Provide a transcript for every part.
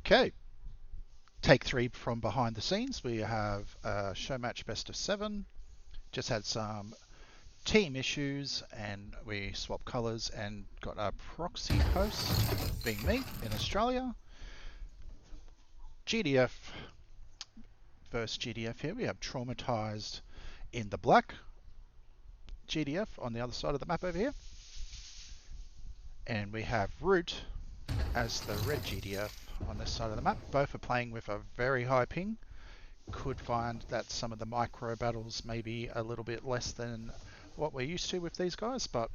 Okay, take three from behind the scenes. We have a show match best of 7. Just had some team issues and we swapped colours and got a proxy host, being me, in Australia. GDF versus GDF here. We have Traumatized in the black, GDF on the other side of the map over here. And we have Root as the red GDF on this side of the map. Both are playing with a very high ping. Could find that some of the micro battles may be a little bit less than what we're used to with these guys, but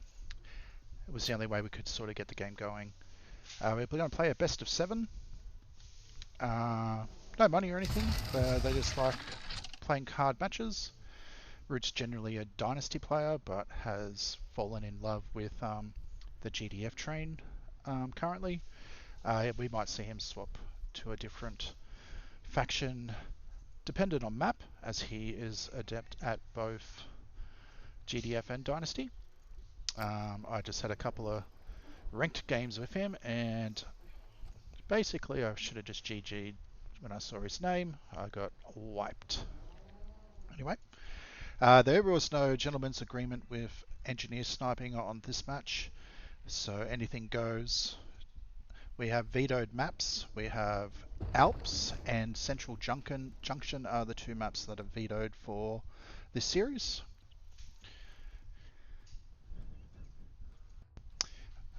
it was the only way we could sort of get the game going. We're going to play a best of 7. No money or anything. They just like playing card matches. Root's generally a dynasty player, but has fallen in love with the GDF train currently. We might see him swap to a different faction dependent on map, as he is adept at both GDF and Dynasty. I just had a couple of ranked games with him, and basically I should have just GG'd when I saw his name. I got wiped. Anyway, there was no gentleman's agreement with engineer sniping on this match, so anything goes. We have vetoed maps. We have Alps and Central Junction are the two maps that are vetoed for this series.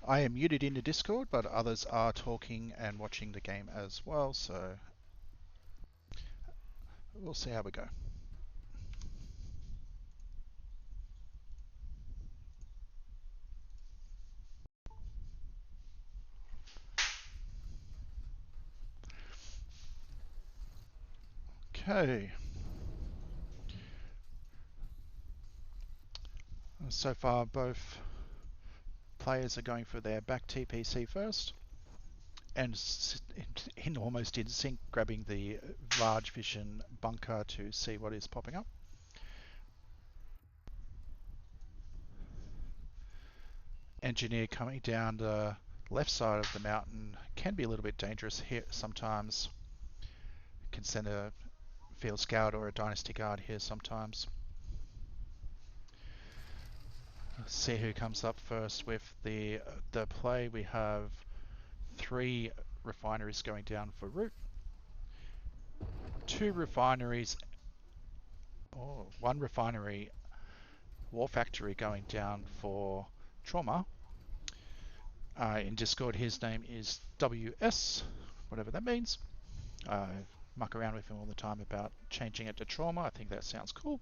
I am muted in the Discord, but others are talking and watching the game as well, so we'll see how we go. Okay. So far, both players are going for their back TPC first, and almost in sync, grabbing the large vision bunker to see what is popping up. Engineer coming down the left side of the mountain can be a little bit dangerous here sometimes. Can send a field scout or a dynasty guard here sometimes. Let's see who comes up first with the play. We have 3 refineries going down for Root, 2 refineries, 1 refinery war factory going down for Trauma. In Discord, his name is WS, whatever that means. I muck around with him all the time about changing it to Trauma. I think that sounds cool.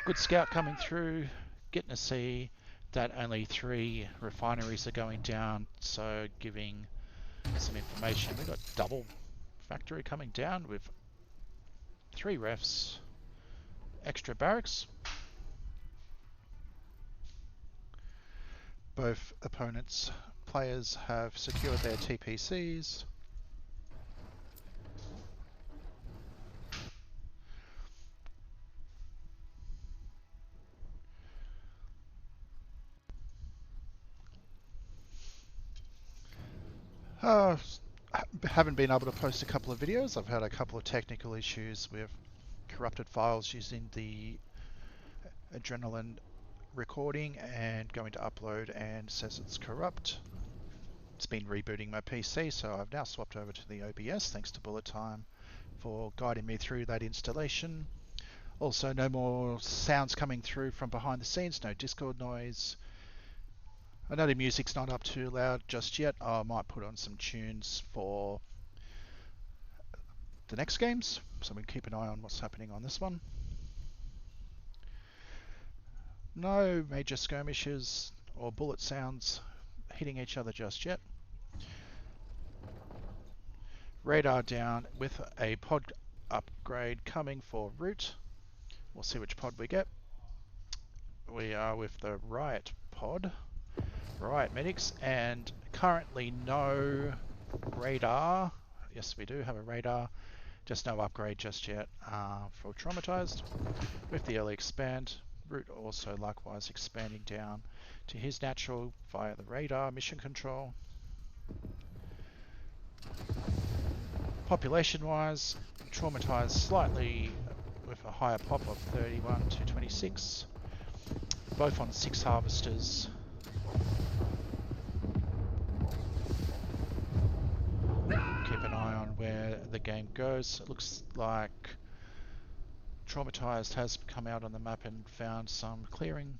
Good scout coming through, getting to see that only 3 refineries are going down, so giving some information. We've got double factory coming down with 3 refs, extra barracks. Both opponents' players have secured their TPCs. Haven't been able to post a couple of videos. I've had a couple of technical issues with corrupted files using the Adrenaline recording and going to upload and says it's corrupt. It's been rebooting my PC, so I've now swapped over to the OBS thanks to Bullet Time for guiding me through that installation. Also, no more sounds coming through from behind the scenes, no Discord noise. I know the music's not up too loud just yet. I might put on some tunes for the next games, so we can keep an eye on what's happening on this one. No major skirmishes or bullet sounds hitting each other just yet. Radar down with a pod upgrade coming for Root. We'll see which pod we get. We are with the Riot pod, Riot Medics, and currently no radar. Yes, we do have a radar, just no upgrade just yet for Traumatized. With the early expand, Root also likewise expanding down to his natural via the radar mission control. Population-wise, Traumatized slightly with a higher pop of 31 to 26, both on 6 harvesters. Keep an eye on where the game goes. It looks like Traumatized has come out on the map and found some clearing.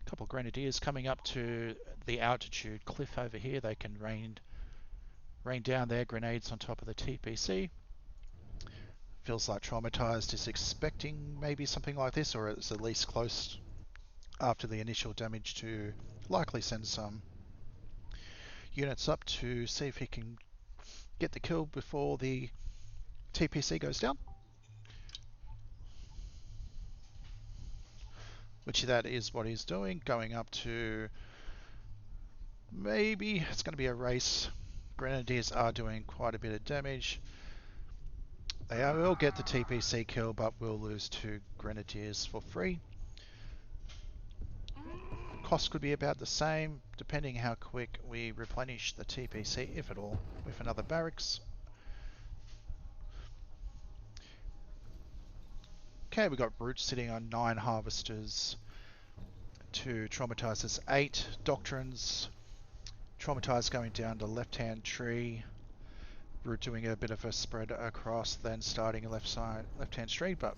A couple of Grenadiers coming up to the altitude cliff over here. They can rain down their grenades on top of the TPC. Feels like Traumatized is expecting maybe something like this, or it's at least close after the initial damage to likely send some units up to see if he can get the kill before the TPC goes down. Which that is what he's doing, going up to maybe it's going to be a race. Grenadiers are doing quite a bit of damage. They will get the TPC kill, but will lose 2 Grenadiers for free. Cost could be about the same, depending how quick we replenish the TPC, if at all, with another barracks. Okay, we got Root sitting on 9 harvesters to Traumatized's 8 doctrines. Traumatized going down the left-hand tree. Root doing a bit of a spread across, then starting left-hand tree, but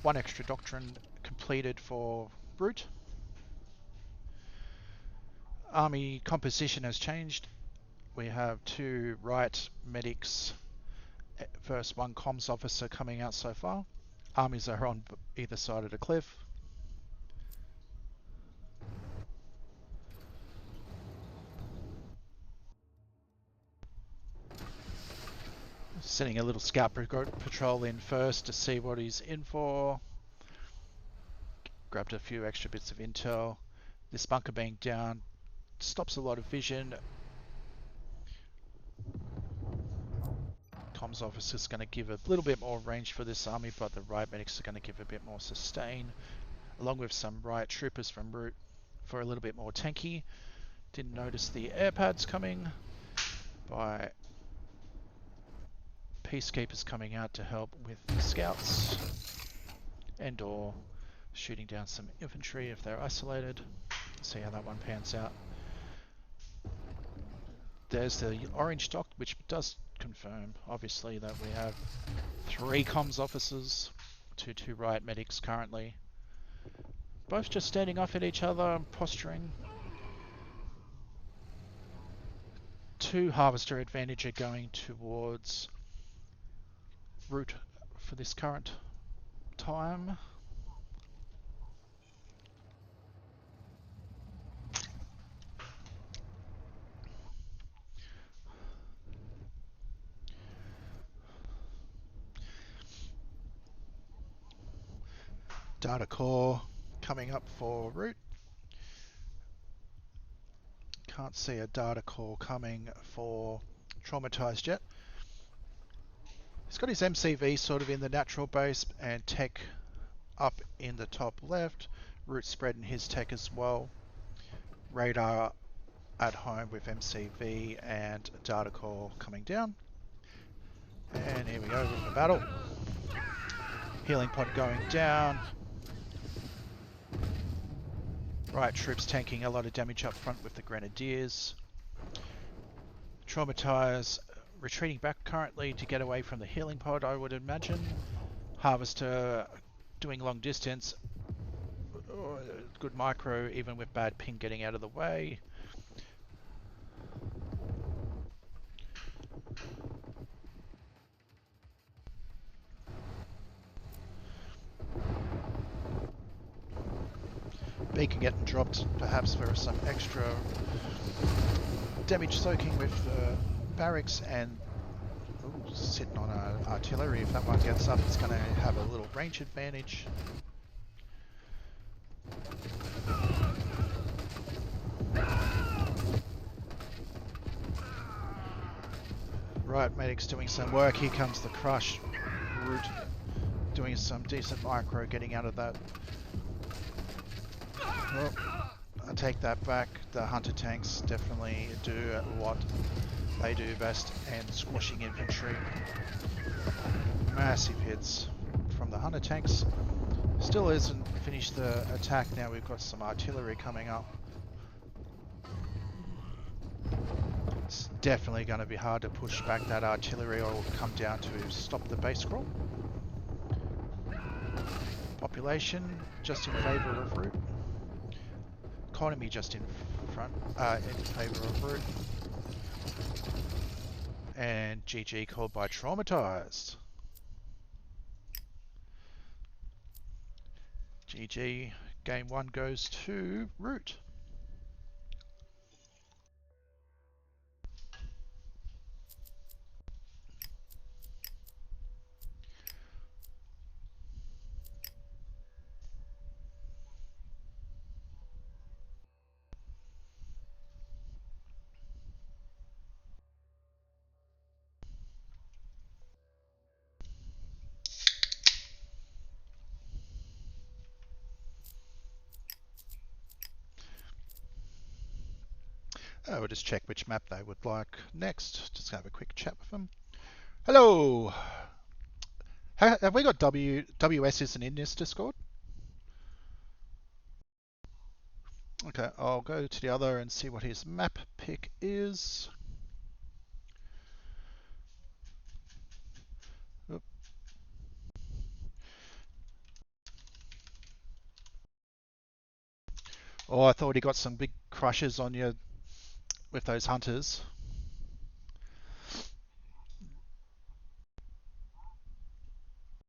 1 extra doctrine completed for Root. Army composition has changed. We have 2 right medics, first 1 comms officer coming out so far. Armies are on either side of the cliff. Sending a little scout patrol in first to see what he's in for. Grabbed a few extra bits of intel. This bunker being down stops a lot of vision. Comms officer's going to give a little bit more range for this army, but the right medics are going to give a bit more sustain, along with some right troopers from Root for a little bit more tanky. Didn't notice the air pads coming by peacekeepers coming out to help with the scouts and or shooting down some infantry if they're isolated. See how that one pans out. There's the orange dock, which does confirm obviously that we have 3 comms officers to 2 riot medics currently, both just standing off at each other, posturing. 2 harvester advantage are going towards Root for this current time. Data core coming up for Root. Can't see a data core coming for Traumatized yet. He's got his MCV sort of in the natural base and tech up in the top left. Root spreading his tech as well. Radar at home with MCV and data core coming down. And here we go with the battle. Healing pod going down. Right, troops tanking a lot of damage up front with the Grenadiers. Traumatized retreating back currently to get away from the healing pod, I would imagine. Harvester doing long distance. Good micro, even with bad ping getting out of the way. Beacon getting dropped, perhaps for some extra damage soaking with the barracks, and sitting on artillery. If that one gets up, it's going to have a little range advantage. Right, medic's doing some work. Here comes the crush. Root doing some decent micro, getting out of that. Well, I take that back. The hunter tanks definitely do a lot they do best, and squashing infantry. Massive hits from the hunter tanks. Still isn't finished the attack. Now we've got some artillery coming up. It's definitely going to be hard to push back that artillery, or it'll come down to stop the base crawl. Population just in favour of Root. Economy just in favour of Root. And GG called by Traumatized. GG, game 1 goes to Root. We'll just check which map they would like next. Just have a quick chat with them. Hello! Have we got WS isn't in this Discord? Okay, I'll go to the other and see what his map pick is. Oop. Oh, I thought he got some big crushes on you with those hunters.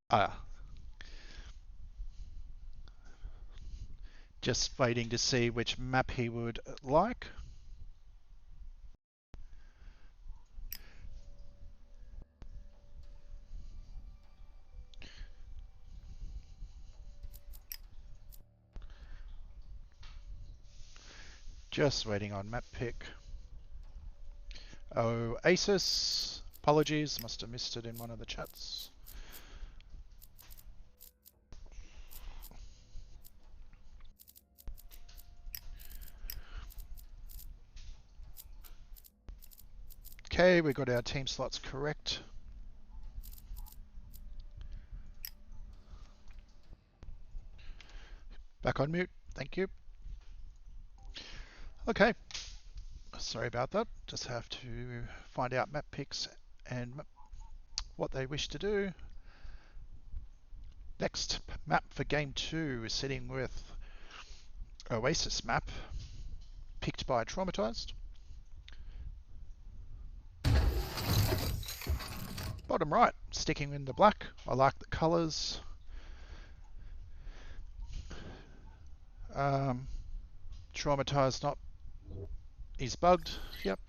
Ah, just waiting to see which map he would like. Just waiting on map pick. Oh, Asus. Apologies, must have missed it in one of the chats. Okay, we got our team slots correct. Back on mute, thank you. Okay, sorry about that. Just have to find out map picks and what they wish to do. Next map for game 2 is sitting with Oasis map, picked by Traumatized. Bottom right, sticking in the black. I like the colours. Traumatized not. He's bugged. Yep.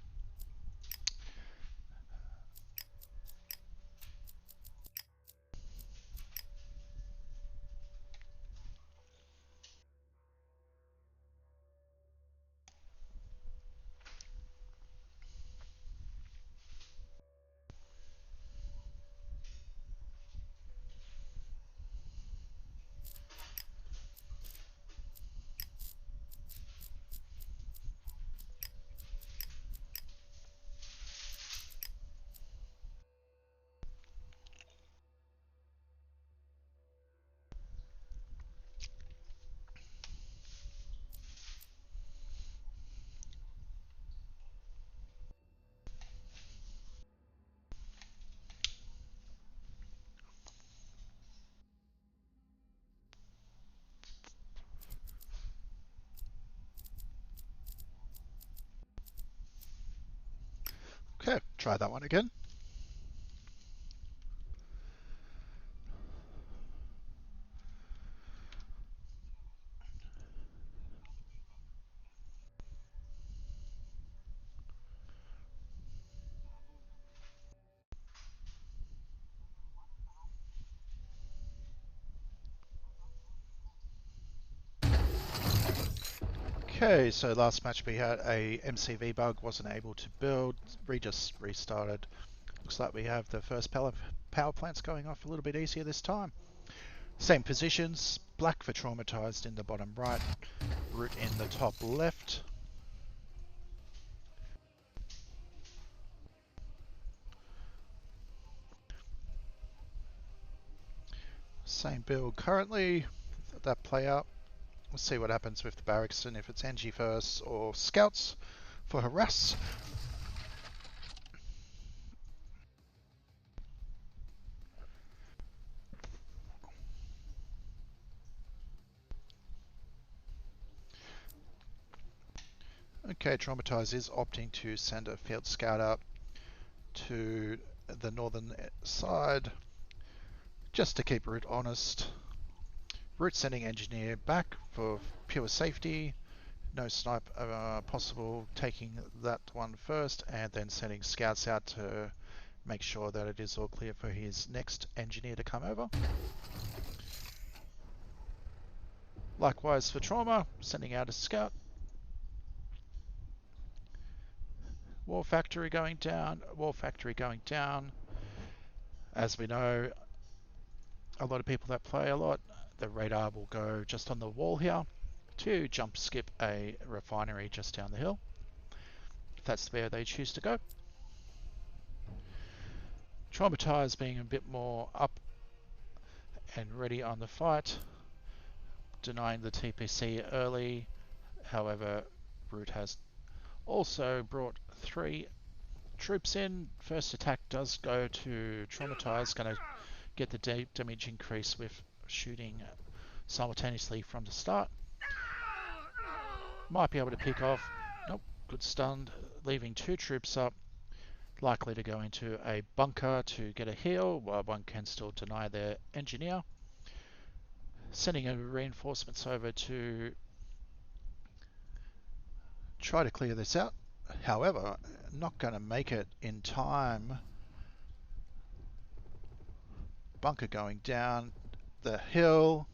Okay, try that one again. Okay, so last match we had a MCV bug, wasn't able to build. We just restarted. Looks like we have the first power plants going off a little bit easier this time. Same positions, black for Traumatized in the bottom right, Root in the top left. Same build currently. That play out. We'll see what happens with the barracks and if it's Engie first or scouts for harass. Okay, Traumatized is opting to send a field scout out to the northern side just to keep Root honest. Root sending engineer back for pure safety. No snipe possible, taking that one first and then sending scouts out to make sure that it is all clear for his next engineer to come over. Likewise for Trauma, sending out a scout. War Factory going down, War Factory going down. As we know, a lot of people that play a lot, the radar will go just on the wall here to jump skip a refinery just down the hill. If that's where they choose to go. Traumatized being a bit more up and ready on the fight, denying the TPC early. However, Root has also brought 3 troops in. First attack does go to Traumatized, going to get the damage increase with shooting simultaneously from the start. Might be able to pick off, nope, good stunned, leaving 2 troops up, likely to go into a bunker to get a heal while one can still deny their engineer. Sending a reinforcements over to try to clear this out. However, not going to make it in time. Bunker going down the hill.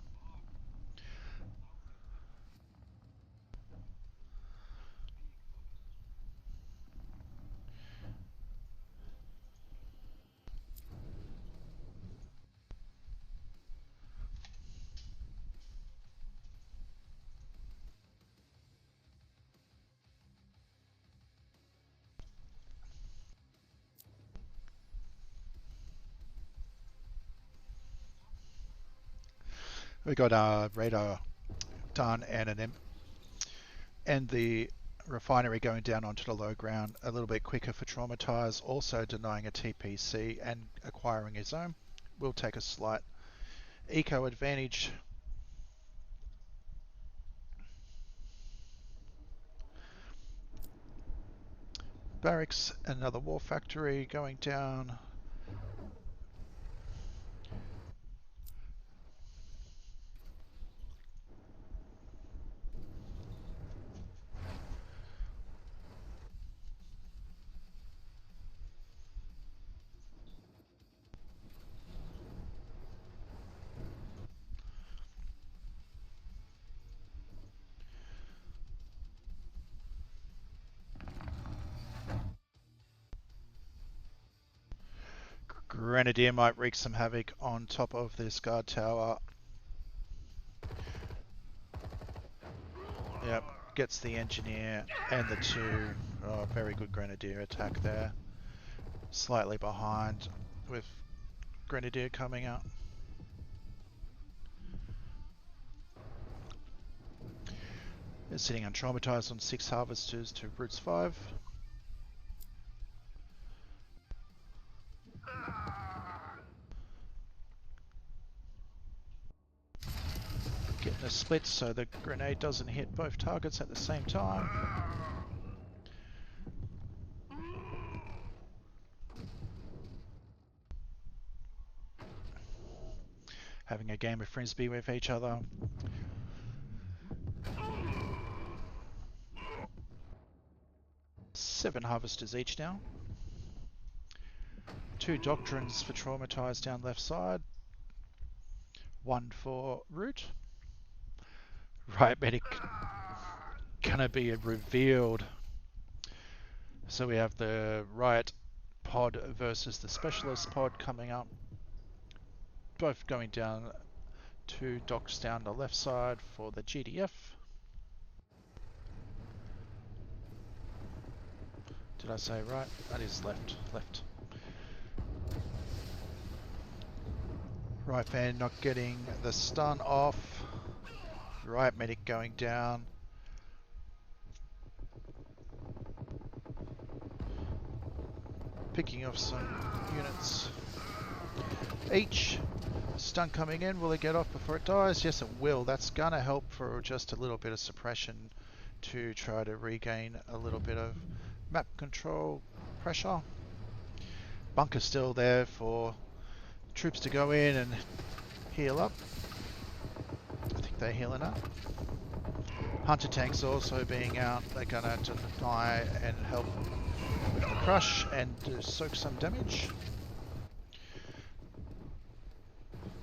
We got our radar done and the refinery going down onto the low ground a little bit quicker for Traumatized, also denying a TPC and acquiring his own. Will take a slight eco advantage. Barracks, another war factory going down. Grenadier might wreak some havoc on top of this guard tower. Yep, gets the engineer and the 2. Oh, very good Grenadier attack there. Slightly behind with Grenadier coming out. They're sitting untraumatized on 6 harvesters to Roots 5. Getting a split so the grenade doesn't hit both targets at the same time. Having a game of frisbee with each other. Seven harvesters each now. 2 doctrines for Traumatized down left side. 1 for Root. Right medic gonna be revealed. So we have the Riot pod versus the Specialist pod coming up. Both going down, 2 docs down the left side for the GDF. Did I say right? That is left. Right fan not getting the stun off. Right medic going down. Picking off some units each. Stun coming in, will it get off before it dies? Yes, it will. That's gonna help for just a little bit of suppression to try to regain a little bit of map control pressure. Bunker's still there for troops to go in and heal up. I think they're healing up. Hunter tanks also being out. They're gonna deny and help with the crush and soak some damage.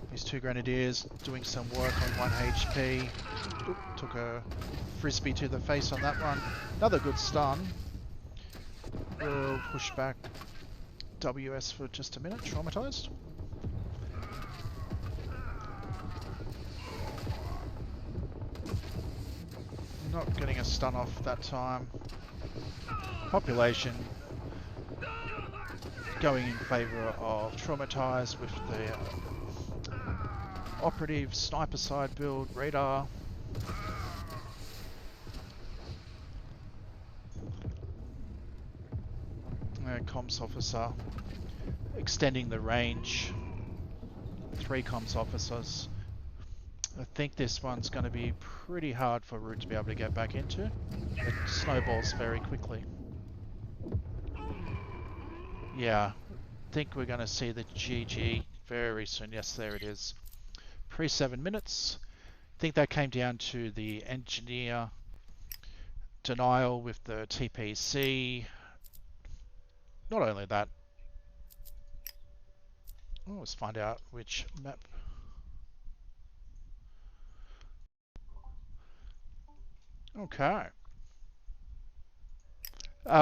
These two grenadiers doing some work on 1 HP. Oop, took a frisbee to the face on that one. Another good stun. We'll push back WS for just a minute. Traumatized. Not getting a stun off that time. Population going in favour of Traumatized with the operative sniper side build radar. Comms officer extending the range. 3 comms officers. I think this one's going to be pretty hard for Root to be able to get back into. It snowballs very quickly. Yeah, I think we're going to see the GG very soon. Yes, there it is. Pre 7 minutes. I think that came down to the engineer denial with the TPC. Not only that, let's find out which map. Okay.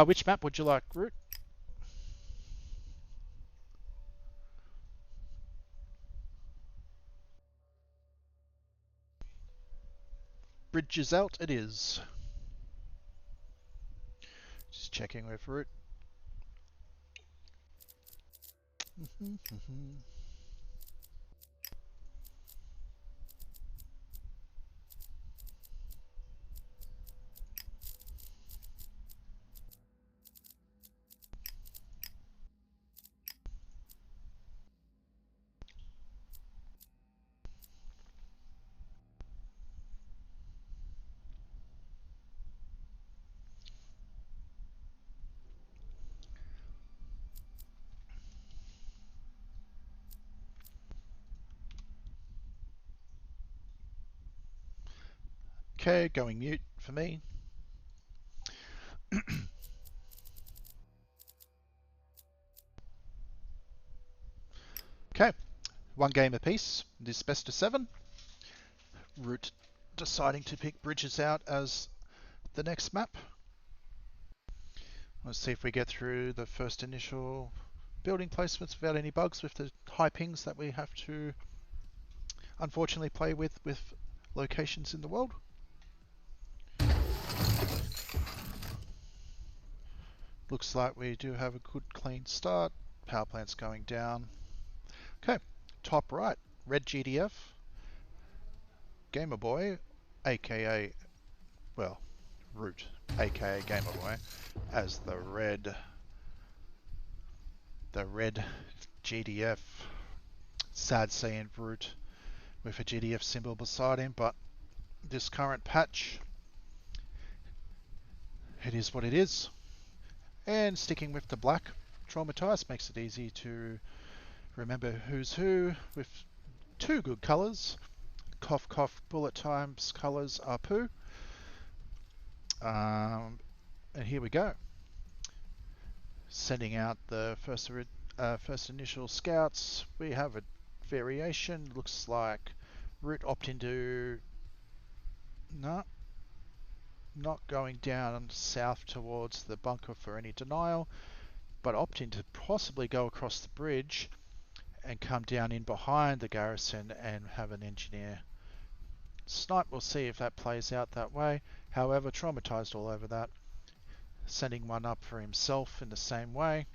Which map would you like, Root? Bridges out it is. Just checking with Root. Okay, going mute for me. Okay, 1 game apiece. This best of 7. Root deciding to pick Bridges out as the next map. Let's see if we get through the first initial building placements without any bugs with the high pings that we have to unfortunately play with locations in the world. Looks like we do have a good clean start. Power plant's going down. Okay, top right, red GDF, Gamerboy, aka, well, Root, aka Gamerboy, as the red GDF. Sad seeing Root with a GDF symbol beside him, but this current patch, it is what it is. And sticking with the black, Traumatized makes it easy to remember who's who with 2 good colours. Cough cough bullet times colours are poo. And here we go. Sending out the first initial scouts. We have a variation. Looks like Root opting to no, not going down south towards the bunker for any denial, but opting to possibly go across the bridge and come down in behind the garrison and have an engineer snipe. We'll see if that plays out that way. However, Traumatized all over that, sending one up for himself in the same way.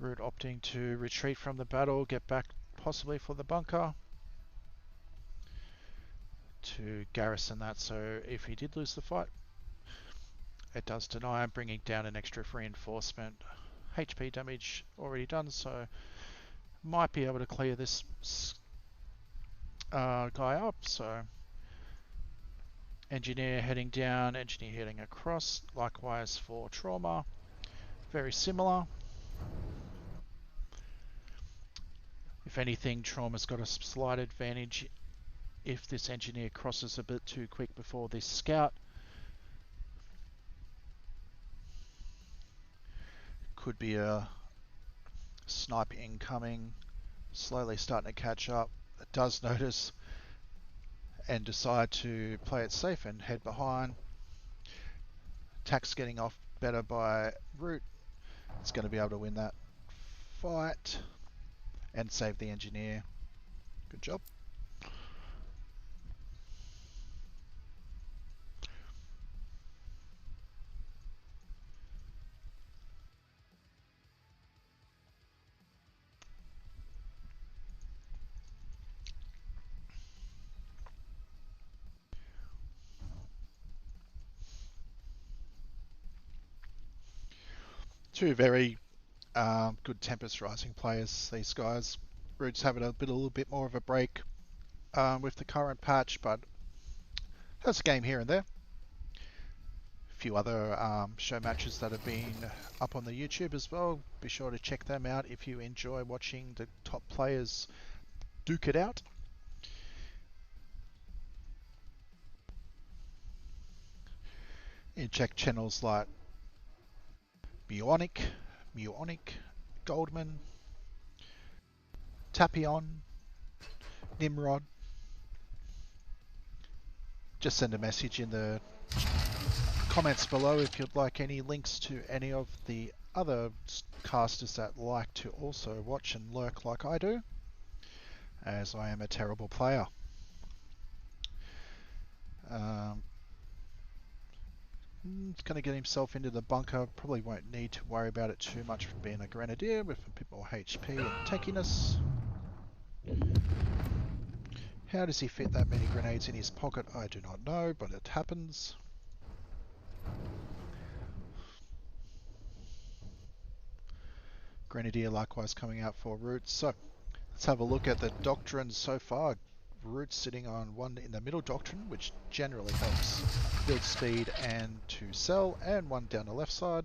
Root opting to retreat from the battle, get back possibly for the bunker to garrison that, so if he did lose the fight, it does deny, bringing down an extra reinforcement. HP damage already done, so might be able to clear this guy up. So engineer heading down, engineer heading across, likewise for trauma, very similar. If anything, trauma's got a slight advantage if this engineer crosses a bit too quick before this scout. Could be a snipe incoming, slowly starting to catch up. It does notice and decide to play it safe and head behind. Tack's getting off better by Root. It's going to be able to win that fight and save the engineer. Good job. Two very good Tempest Rising players, these guys. Root's having a little bit more of a break with the current patch, but has a game here and there. A few other show matches that have been up on the YouTube as well. Be sure to check them out if you enjoy watching the top players duke it out. You check channels like Muonic, Goldman, Tapion, Nimrod. Just send a message in the comments below if you'd like any links to any of the other casters that like to also watch and lurk like I do, as I am a terrible player. He's going to get himself into the bunker. Probably won't need to worry about it too much for being a grenadier with a bit more HP and tankiness. How does he fit that many grenades in his pocket? I do not know, but it happens. Grenadier likewise coming out for Root. So let's have a look at the doctrines so far. Root sitting on one in the middle doctrine, which generally helps build speed and to sell, and one down the left side.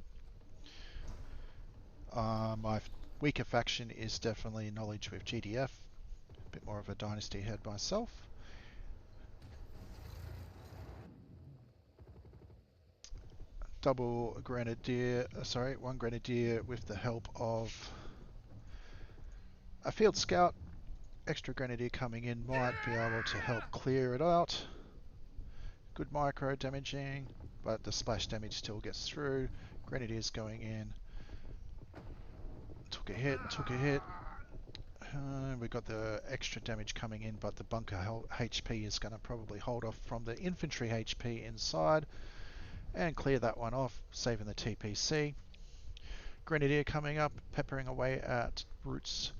My weaker faction is definitely knowledge with GDF. A bit more of a dynasty head myself. Double grenadier, one grenadier with the help of a field scout. Extra grenadier coming in might be able to help clear it out. Good micro damaging, but the splash damage still gets through. Grenadiers going in. Took a hit. We got the extra damage coming in, but the bunker HP is going to probably hold off from the infantry HP inside and clear that one off, saving the TPC. Grenadier coming up, peppering away at Root's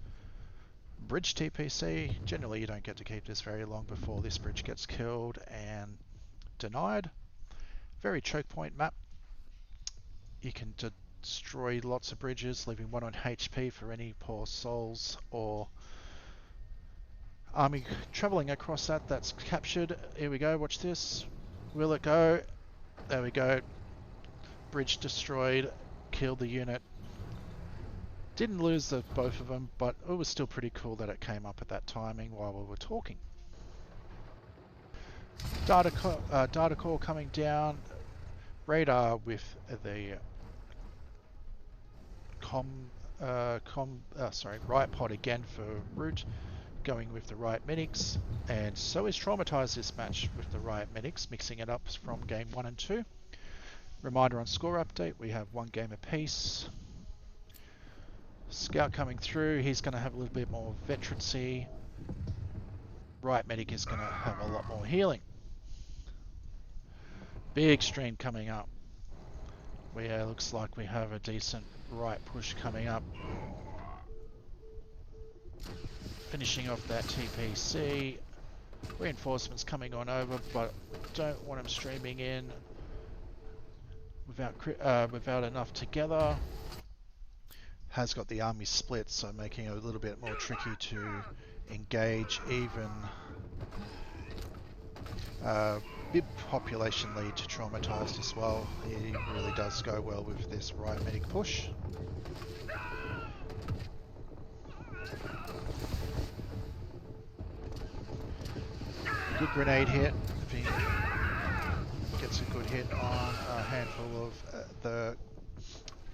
bridge TPC. Generally, you don't get to keep this very long before this bridge gets killed and denied. Very choke point map. You can destroy lots of bridges, leaving one on HP for any poor souls or army travelling across that's captured. Here we go, watch this. Will it go? There we go. Bridge destroyed, killed the unit. Didn't lose both of them, but it was still pretty cool that it came up at that timing while we were talking. Data core coming down. Radar with the right pod again for Root, going with the right medics, and so is Traumatized this match with the right medics, mixing it up from game 1 and 2. Reminder on score update, we have one game apiece. Scout coming through, he's going to have a little bit more veterancy. Right medic is going to have a lot more healing. Big stream coming up. Looks like we have a decent right push coming up. finishing off that TPC. Reinforcements coming on over, but don't want them streaming in without enough together. Has got the army split, so making it a little bit more tricky to engage even. Big population lead to Traumatized as well. He really does go well with this right medic push. Good grenade hit. If he gets a good hit on a handful of the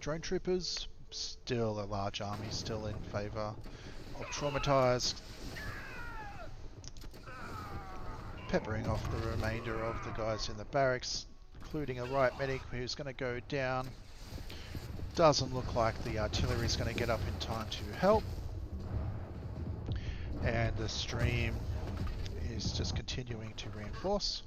drone troopers, still a large army, still in favour of Traumatized. Peppering off the remainder of the guys in the barracks, including a right medic who's going to go down. Doesn't look like the artillery is going to get up in time to help. And the stream is just continuing to reinforce.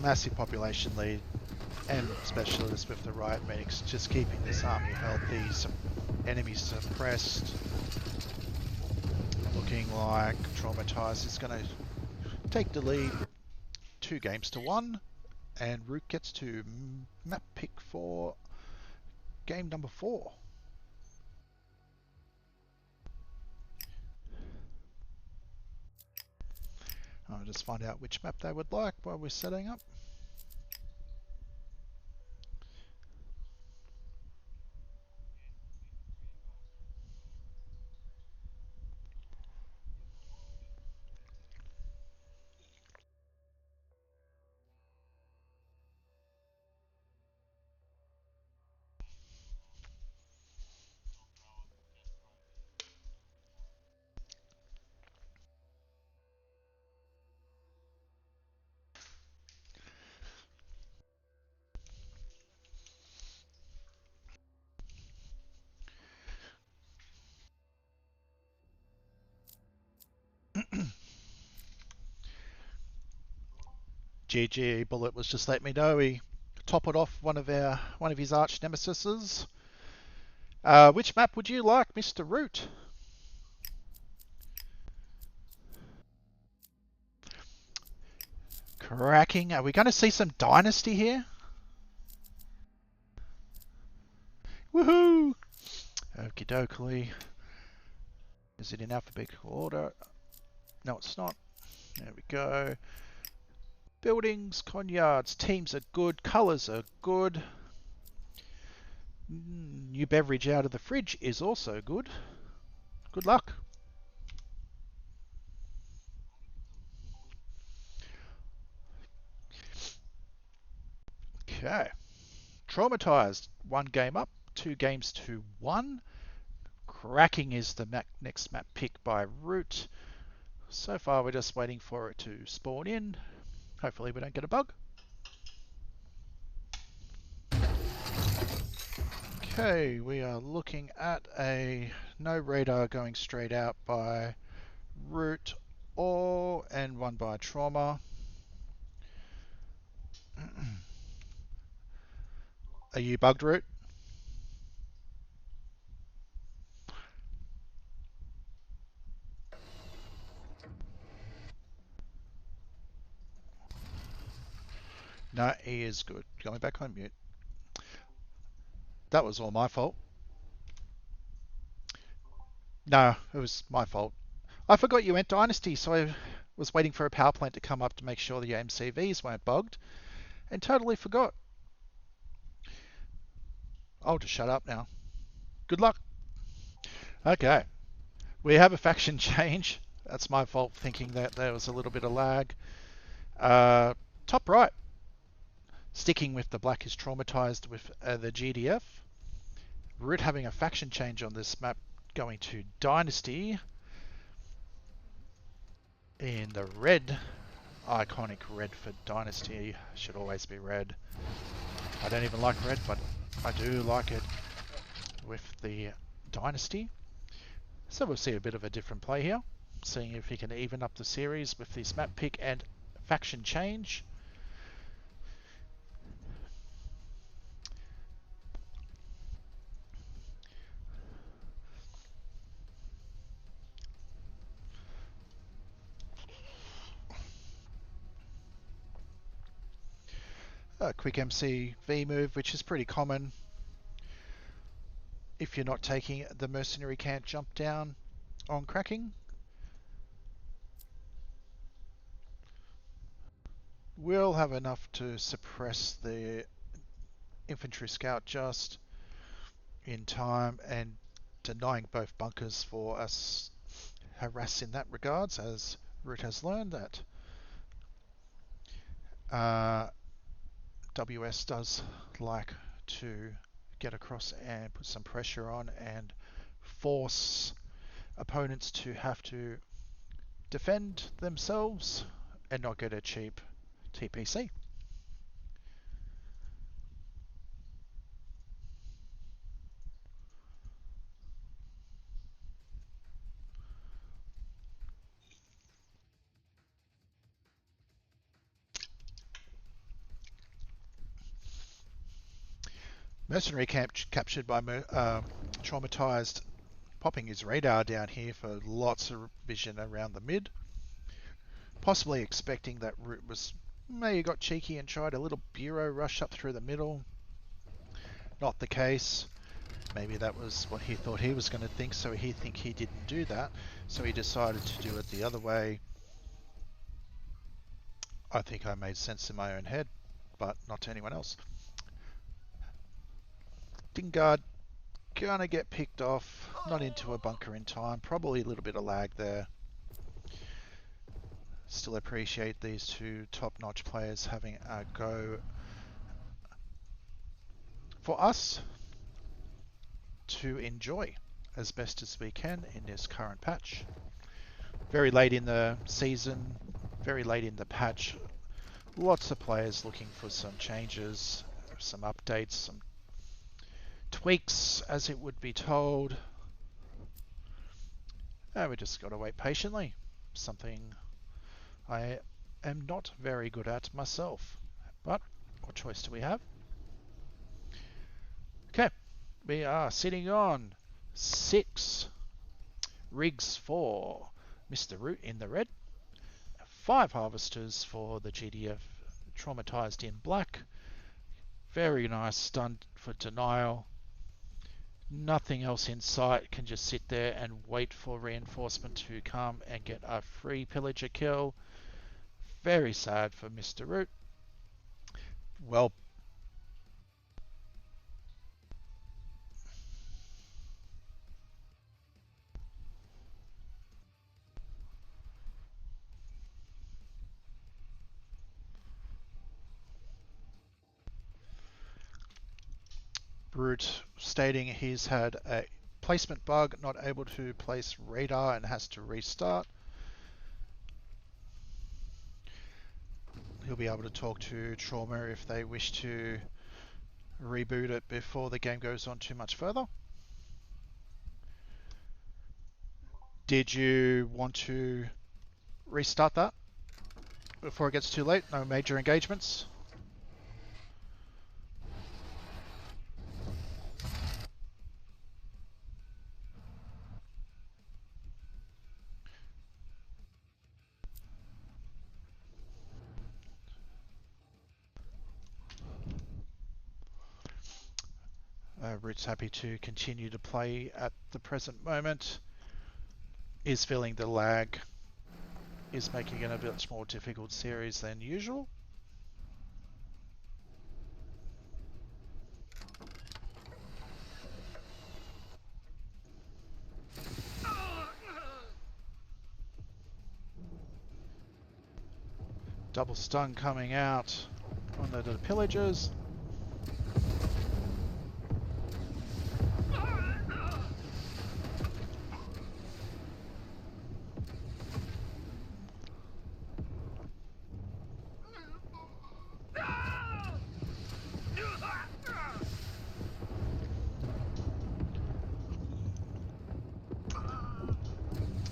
Massive population lead and specialists with the riot medics, just keeping this army healthy, some enemies suppressed. Looking like Traumatized is going to take the lead 2-1, and Root gets to map pick for game number 4. I'll just find out which map they would like while we're setting up. GG Bullet was just letting me know he toppled off one of his arch nemesises. Which map would you like, Mr. Root? Cracking. Are we going to see some Dynasty here? Woohoo! Okie dokie. Is it in alphabetical order? No, it's not. There we go. Buildings, conyards, teams are good, colours are good. New beverage out of the fridge is also good. Good luck. Okay. Traumatized, 1 game up, 2-1. Cracking is the next map pick by Root. So far we're just waiting for it to spawn in. Hopefully we don't get a bug. Okay, we are looking at a no radar going straight out by Root and one by Trauma. Are you bugged, Root? No, he is good. Going back on mute. That was all my fault. No, it was my fault. I forgot you went Dynasty, so I was waiting for a power plant to come up to make sure the MCVs weren't bugged, and totally forgot. I'll just shut up now. Good luck. Okay. We have a faction change. That's my fault thinking that there was a little bit of lag. Top right. Sticking with the black is Traumatized with the GDF. Root having a faction change on this map, going to Dynasty. In the red, iconic red for Dynasty, should always be red. I don't even like red, but I do like it with the Dynasty. So we'll see a bit of a different play here. seeing if he can even up the series with this map pick and faction change. A quick MCV move, which is pretty common if you're not taking the mercenary can't jump down on cracking. We'll have enough to suppress the infantry scout just in time and denying both bunkers for us harass in that regards, as Root has learned that WS does like to get across and put some pressure on and force opponents to have to defend themselves and not get a cheap TPC. Mercenary camp captured by Traumatized, popping his radar down here for lots of vision around the mid. Possibly expecting that Root was maybe got cheeky and tried a little bureau rush up through the middle. Not the case. Maybe that was what he thought he was going to think, so he didn't do that. So he decided to do it the other way. I think I made sense in my own head, but not to anyone else. Dingard gonna get picked off, not into a bunker in time, probably a little bit of lag there. Still appreciate these two top-notch players having a go for us to enjoy as best as we can in this current patch. Very late in the season, very late in the patch, lots of players looking for some changes, some updates, some tweaks as it would be told. And we just got to wait patiently. Something I am not very good at myself. But what choice do we have? Okay, we are sitting on 6 rigs for Mr. Root in the red, 5 harvesters for the GDF Traumatized in black. Very nice stunt for denial. Nothing else in sight, can just sit there and wait for reinforcement to come and get a free pillager kill. Very sad for Mr. Root. Well, Root stating he's had a placement bug, not able to place radar and has to restart. He'll be able to talk to Trauma if they wish to reboot it before the game goes on too much further. Did you want to restart that before it gets too late? No major engagements? Root's happy to continue to play at the present moment. Is feeling the lag is making it a bit more difficult series than usual. Double stun coming out on the pillagers.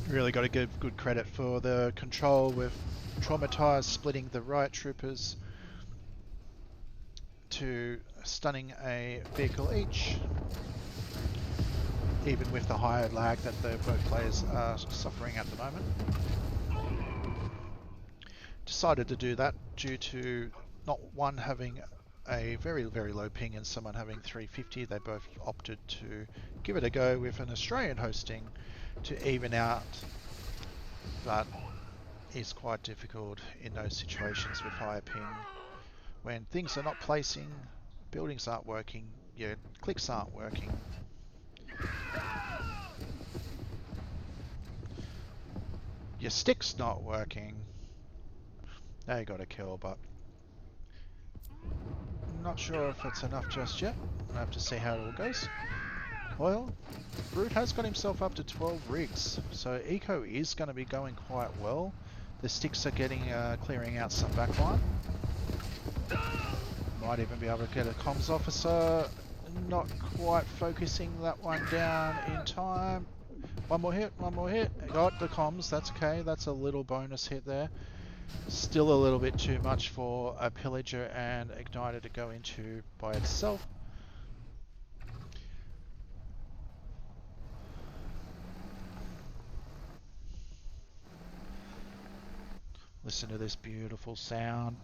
Really got to give good credit for the control with Traumatized splitting the riot troopers to stunning a vehicle each, even with the higher lag that both players are suffering at the moment. Decided to do that due to not one having a very, very low ping and someone having 350. They both opted to give it a go with an Australian hosting to even out, but it's quite difficult in those situations with higher ping. When things are not placing, buildings aren't working, your clicks aren't working. Your stick's not working. They got a kill, but not sure if it's enough just yet. We'll have to see how it all goes. Well, Root has got himself up to 12 rigs, so eco is going to be going quite well. The sticks are getting clearing out some backline. Might even be able to get a comms officer. Not quite focusing that one down in time. One more hit, one more hit. Got the comms, that's okay. That's a little bonus hit there. Still a little bit too much for a Pillager and Igniter to go into by itself. Listen to this beautiful sound.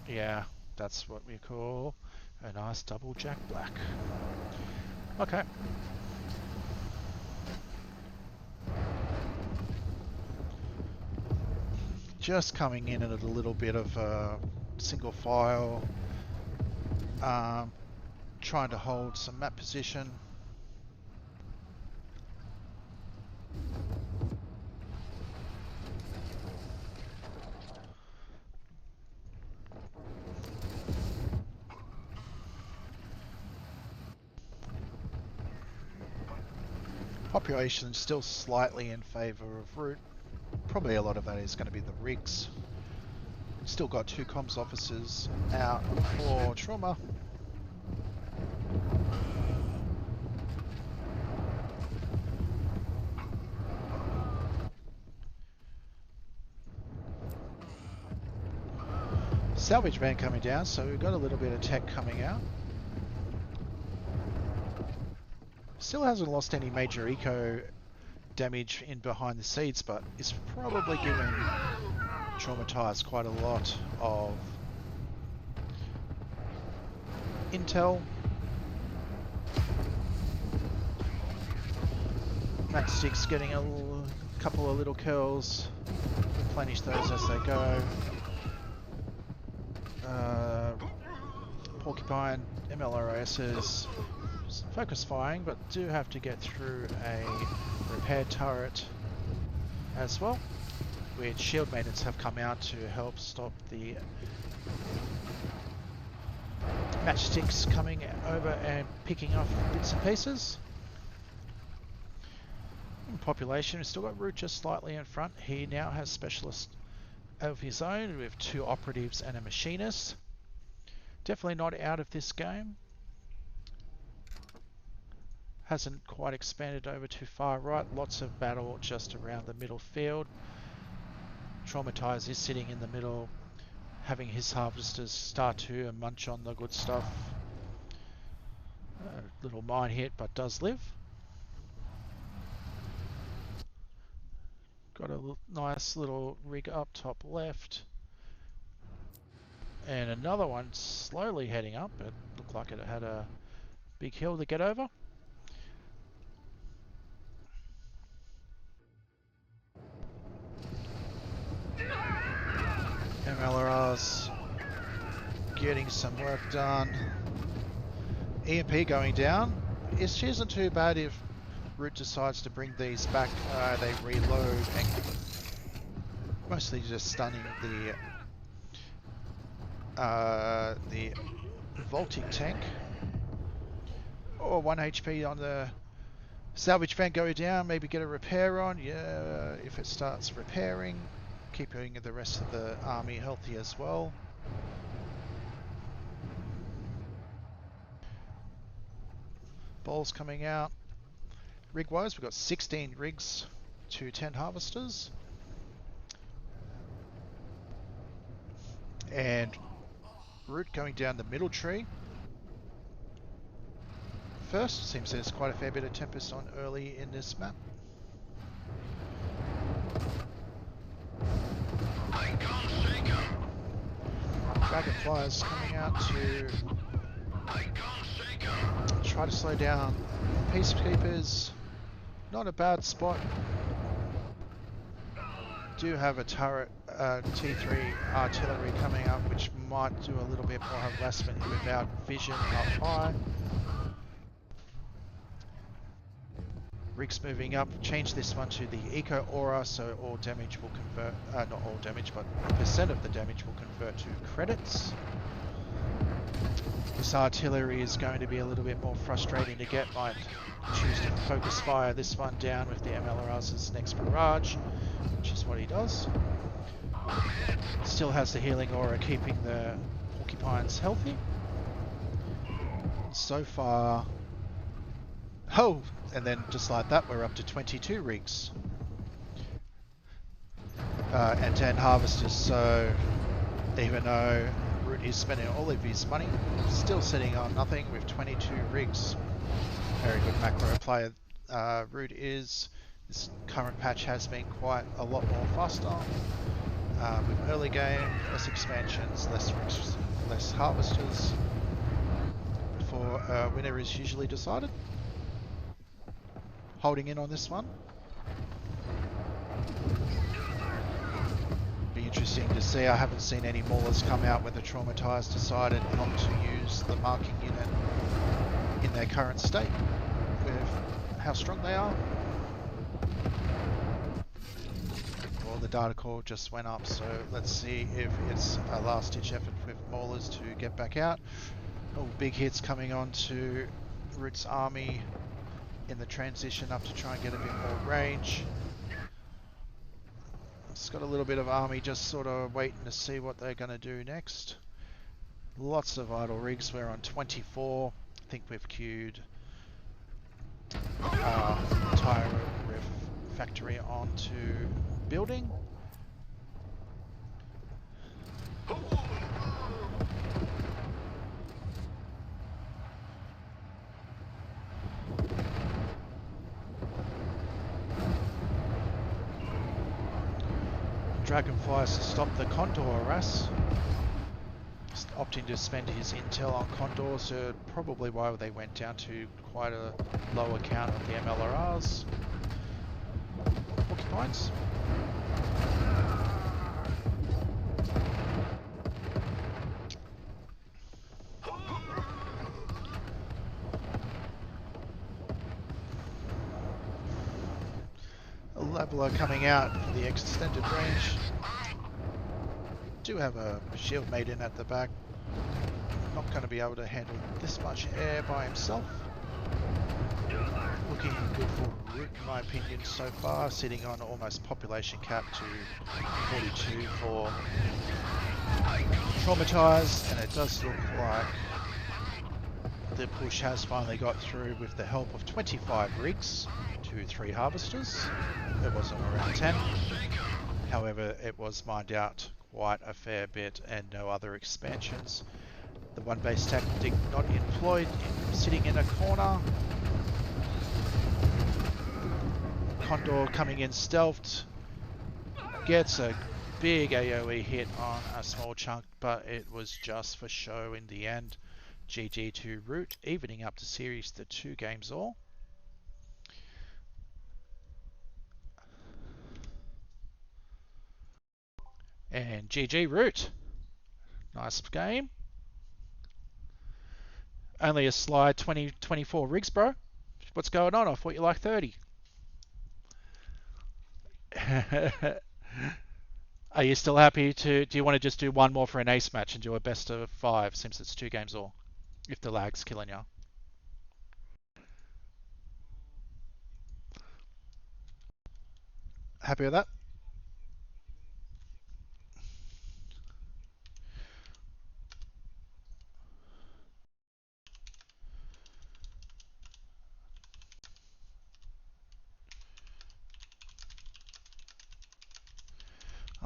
Yeah, that's what we call a nice double Jack Black. Okay. Just coming in at a little bit of single file. Trying to hold some map position. Population still slightly in favour of Root. Probably a lot of that is going to be the rigs. Still got 2 comms officers out for Trauma. Salvage van coming down, so we've got a little bit of tech coming out. Still hasn't lost any major eco damage in behind the scenes, but it's probably given Traumatized quite a lot of intel. Matchstick's getting a couple of little kills. Replenish those as they go. Porcupine, MLRSs focus firing, but do have to get through a repair turret as well, which shield maintenance have come out to help stop the matchsticks coming over and picking off bits and pieces. In population, we've still got Root just slightly in front. He now has specialists of his own with 2 operatives and a machinist. Definitely not out of this game. Hasn't quite expanded over too far right. Lots of battle just around the middle field. Traumatized is sitting in the middle, having his harvesters start to munch on the good stuff. Little mine hit, but does live. Got a nice little rig up top left. And another one slowly heading up. It looked like it had a big hill to get over. MLR's getting some work done. EMP going down. It isn't too bad if Root decides to bring these back. They reload and mostly just stunning the Voltic tank. Or 1 HP on the salvage van go down, maybe get a repair on. Yeah, if it starts repairing, keeping the rest of the army healthy as well. Balls coming out. Rig wise, we've got 16 rigs to 10 harvesters. And Root going down the middle tree. First, seems there's quite a fair bit of Tempest on early in this map. Dragonflies coming out to try to slow down Peacekeepers. Not a bad spot. Do have a turret, T3 artillery coming up, which might do a little bit more harassment without vision up high. Rigs moving up, change this one to the Eco Aura, so all damage will convert, not all damage, but percent of the damage will convert to credits. This artillery is going to be a little bit more frustrating to get. Might choose to focus fire this one down with the MLRS's next barrage, which is what he does. Still has the healing aura keeping the porcupines healthy. So far, oh, and then just like that, we're up to 22 rigs and 10 harvesters. So even though Root is spending all of his money, still sitting on nothing with 22 rigs. Very good macro player. Root is. This current patch has been quite a lot more faster. With early game, less expansions, less rigs, less harvesters. Before winner is usually decided. Holding in on this one. Be interesting to see. I haven't seen any maulers come out when the Traumatized decided not to use the marking unit in their current state with how strong they are. Well, the data core just went up, so let's see if it's a last ditch effort with maulers to get back out. Oh, big hits coming on to Root's army in the transition up to try and get a bit more range. It's got a little bit of army just sort of waiting to see what they're going to do next. Lots of idle rigs. We're on 24. I think we've queued entire ref factory onto building. Dragonflies to stop the Condor harass. Opting to spend his intel on Condor, so probably why they went down to quite a lower count of the MLRRs. Porcupines. A Leveler coming out for the extended range. Do have a shield maiden at the back. Not going to be able to handle this much air by himself. Looking good for Root in my opinion so far, sitting on almost population cap to 42 for Traumatized, and it does look like the push has finally got through with the help of 25 rigs to 3 harvesters. It wasn't around 10. However, it was mined out quite a fair bit and no other expansions. The one base tactic not employed, sitting in a corner. Condor coming in stealthed, gets a big AoE hit on a small chunk, but it was just for show in the end. GG to Root, evening up to series the 2 games all. And GG Root. Nice game. Only a slide 24 rigs, bro. What's going on? I thought you liked 30. Are you still happy to... Do you want to just do one more for an ace match and do a best of 5 since it's 2 games all? If the lag's killing you. Happy with that?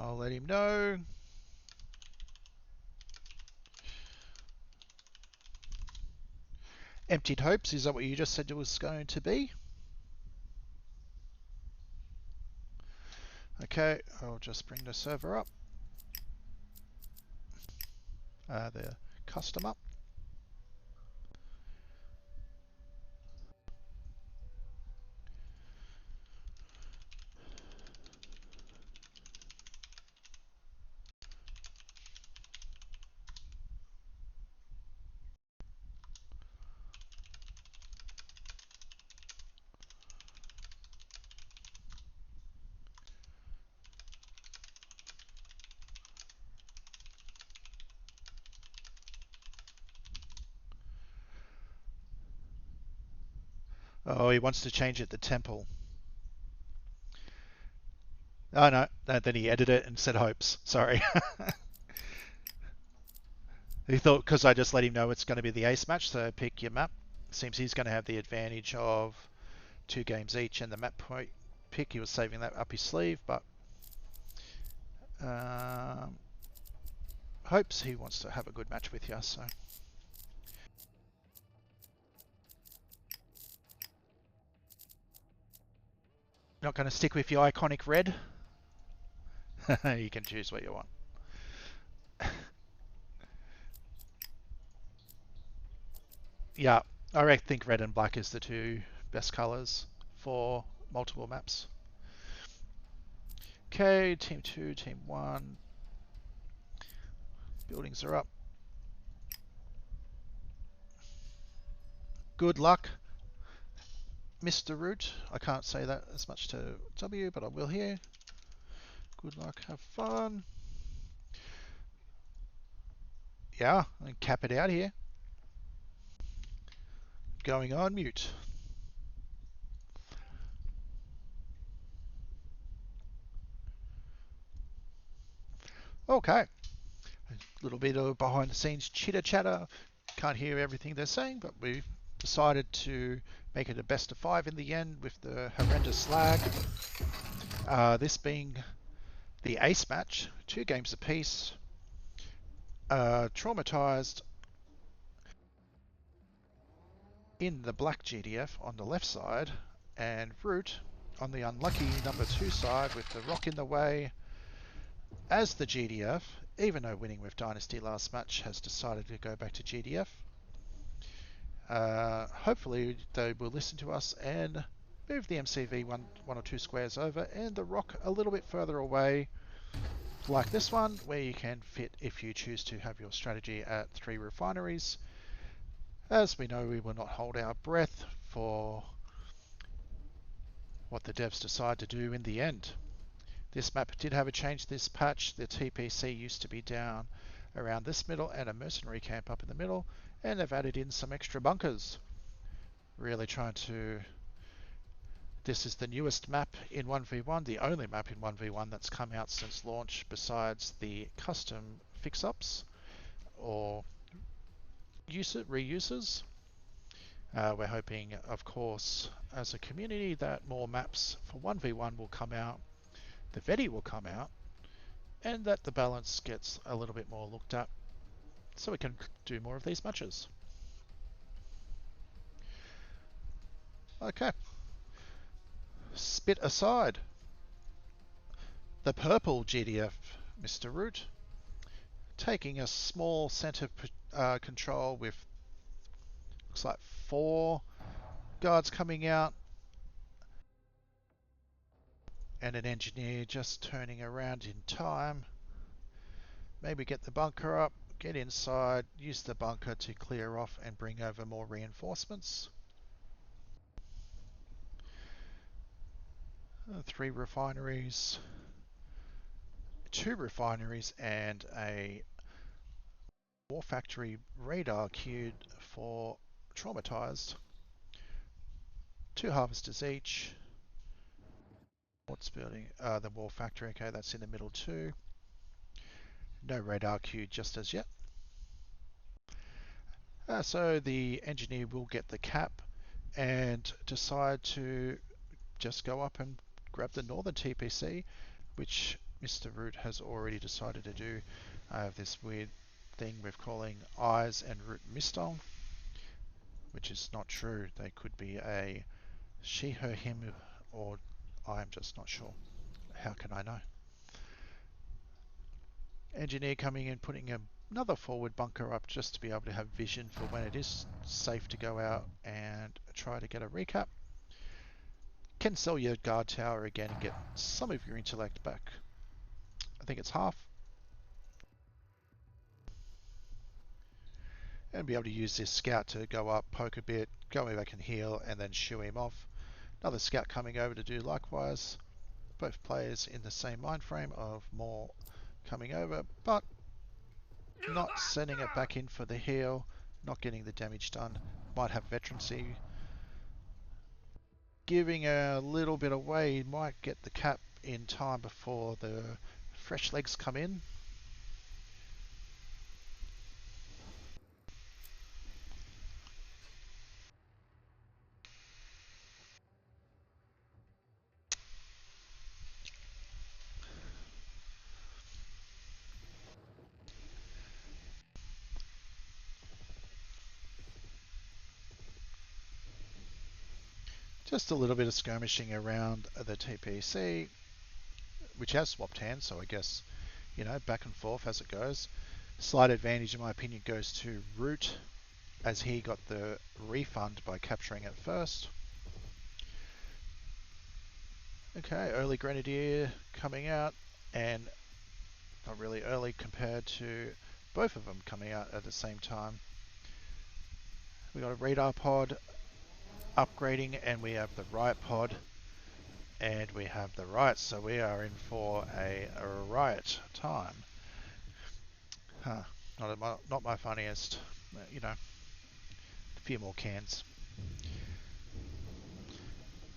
I'll let him know. Emptied hopes, is that what you just said it was going to be? Okay, I'll just bring the server up. The custom up. Oh, he wants to change it to temple. Oh no, then he edited it and said hopes. Sorry. He thought because I just let him know it's going to be the ace match, so pick your map. Seems he's going to have the advantage of 2 games each, and the map point pick, he was saving that up his sleeve, but um, hopes he wants to have a good match with you. So not going to stick with your iconic red. You can choose what you want. Yeah, I think red and black is the 2 best colors for multiple maps. Okay, team 2, team 1. Buildings are up. Good luck, Mr. Root. I can't say that as much to W, but I will here. Good luck, have fun. Yeah, and cap it out here. Going on mute. Okay. A little bit of behind the scenes chitter chatter. Can't hear everything they're saying, but we've decided to make it a best of 5 in the end with the horrendous lag. This being the ace match, 2 games apiece. Traumatized in the black GDF on the left side, and Root on the unlucky number 2 side with the rock in the way as the GDF, even though winning with Dynasty last match, has decided to go back to GDF. Hopefully they will listen to us and move the MCV one or 2 squares over and the rock a little bit further away, like this one, where you can fit if you choose to have your strategy at 3 refineries. As we know, we will not hold our breath for what the devs decide to do in the end. This map did have a change this patch. The TPC used to be down around this middle and a mercenary camp up in the middle, and they've added in some extra bunkers. Really trying to... This is the newest map in 1v1, the only map in 1v1 that's come out since launch besides the custom fix-ups or reuses. We're hoping, of course, as a community that more maps for 1v1 will come out, the VEDI will come out, and that the balance gets a little bit more looked at so we can do more of these matches. Okay. Spit aside. The purple GDF, Mr. Root, taking a small center control with, looks like 4 guards coming out and an engineer just turning around in time. Maybe get the bunker up, get inside, use the bunker to clear off and bring over more reinforcements. 3 refineries, 2 refineries and a war factory radar queued for Traumatized. 2 harvesters each. What's building? The war factory, okay, that's in the middle too. No radar queued just as yet. So the engineer will get the cap and decide to just go up and grab the northern TPC, which Mr. Root has already decided to do. I have this weird thing with calling eyes and Root Mr, which is not true. They could be a she, her, him, or I'm just not sure. How can I know? Engineer coming in, putting another forward bunker up just to be able to have vision for when it is safe to go out and try to get a recap. Can sell your guard tower again and get some of your intellect back. I think it's half. And be able to use this scout to go up, poke a bit, go back and heal, and then shoo him off. Another scout coming over to do likewise. Both players in the same mind frame of more coming over, but not sending it back in for the heal, not getting the damage done. Might have veterancy. Giving a little bit away, might get the cap in time before the fresh legs come in. Just a little bit of skirmishing around the TPC, which has swapped hands, so I guess, you know, back and forth as it goes. Slight advantage, in my opinion, goes to Root, as he got the refund by capturing it first. Okay, early Grenadier coming out, and not really early compared to both of them coming out at the same time. We got a radar pod upgrading, and we have the riot pod, and we have the riot, so we are in for a riot time. Huh, not my funniest, you know, a few more cans.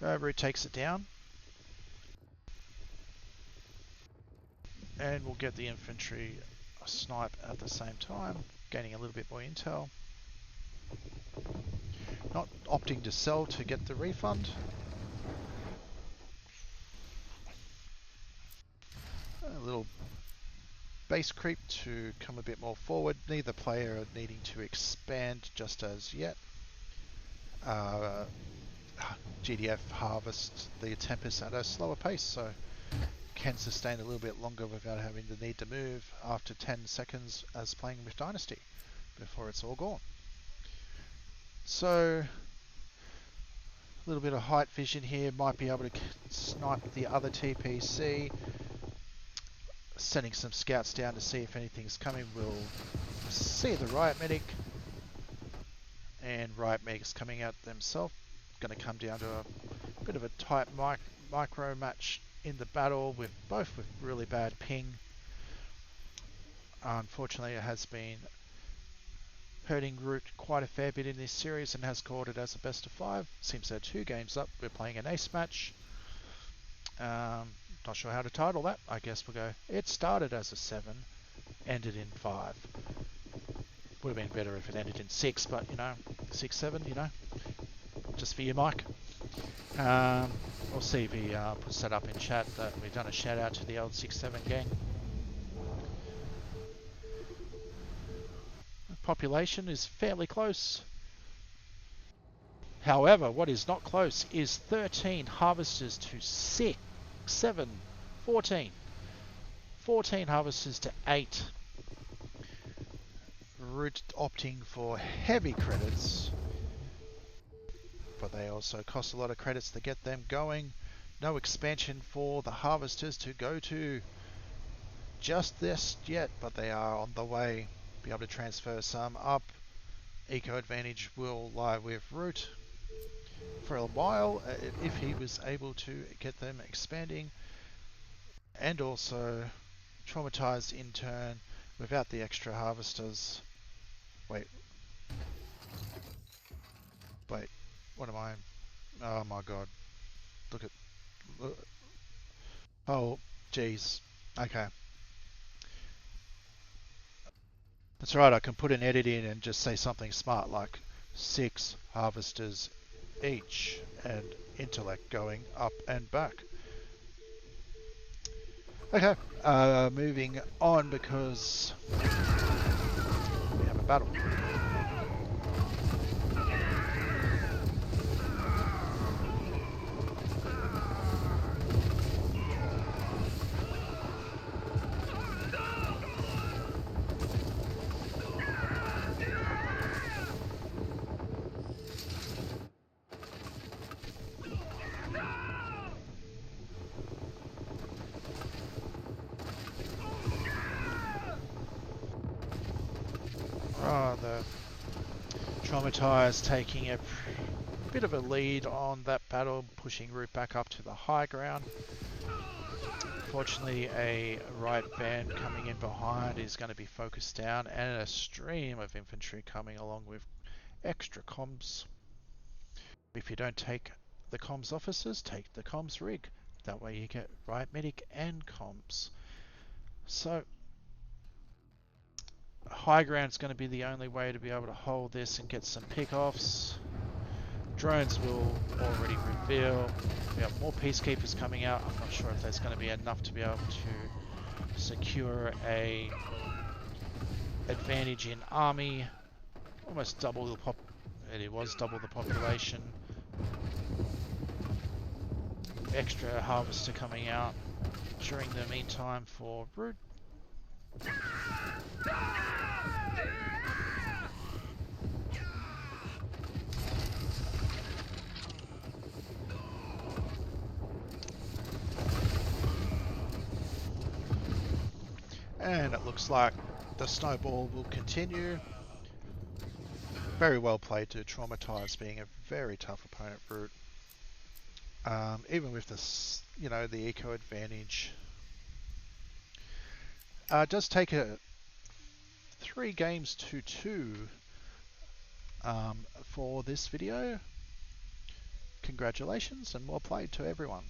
Root takes it down, and we'll get the infantry snipe at the same time, gaining a little bit more intel. Not opting to sell to get the refund. A little base creep to come a bit more forward. Neither player needing to expand just as yet. GDF harvests the Tempest at a slower pace, so can sustain a little bit longer without having the need to move after 10 seconds as playing with Dynasty before it's all gone. So a little bit of height vision here, might be able to snipe the other TPC. Sending some scouts down to see if anything's coming. We'll see the riot medic, and riot medics coming out themselves. Going to come down to a bit of a tight micro match in the battle, with both with really bad ping. Unfortunately, it has been hurting Root quite a fair bit in this series and has called it as a best of 5. Seems they're 2 games up. We're playing an ace match. Not sure how to title that. I guess we'll go, it started as a 7, ended in 5. Would have been better if it ended in 6, but you know, 6-7, you know, just for you, Mike. We'll see if he puts that up in chat, that we've done a shout out to the old 6-7 gang. The population is fairly close. However, what is not close is 13 harvesters to 6, 7, 14. 14 harvesters to 8. Root opting for heavy credits, but they also cost a lot of credits to get them going. No expansion for the harvesters to go to just this yet, but they are on the way. Be able to transfer some up. Eco advantage will lie with Root for a while, if he was able to get them expanding, and also Traumatized in turn without the extra harvesters. Wait, what am I? Oh my god, look. Oh geez, okay, that's right. I can put an edit in and just say something smart like 6 harvesters each and intellect going up and back. Okay, moving on because we have a battle. Oh, the Traumatized taking a bit of a lead on that battle, pushing Root back up to the high ground. Fortunately, a right band coming in behind is going to be focused down, and a stream of infantry coming along with extra comms. If you don't take the comms officers, take the comms rig. That way you get right medic and comms. So high ground's going to be the only way to be able to hold this and get some pickoffs. Drones will already reveal. We have more peacekeepers coming out. I'm not sure if there's going to be enough to be able to secure a advantage in army. Almost double the pop. It was double the population. Extra harvester coming out during the meantime for Root. And it looks like the snowball will continue. Very well played to Traumatized, being a very tough opponent, Root. Even with this, the eco advantage. Does take a 3 games to 2 for this video. Congratulations and well played to everyone.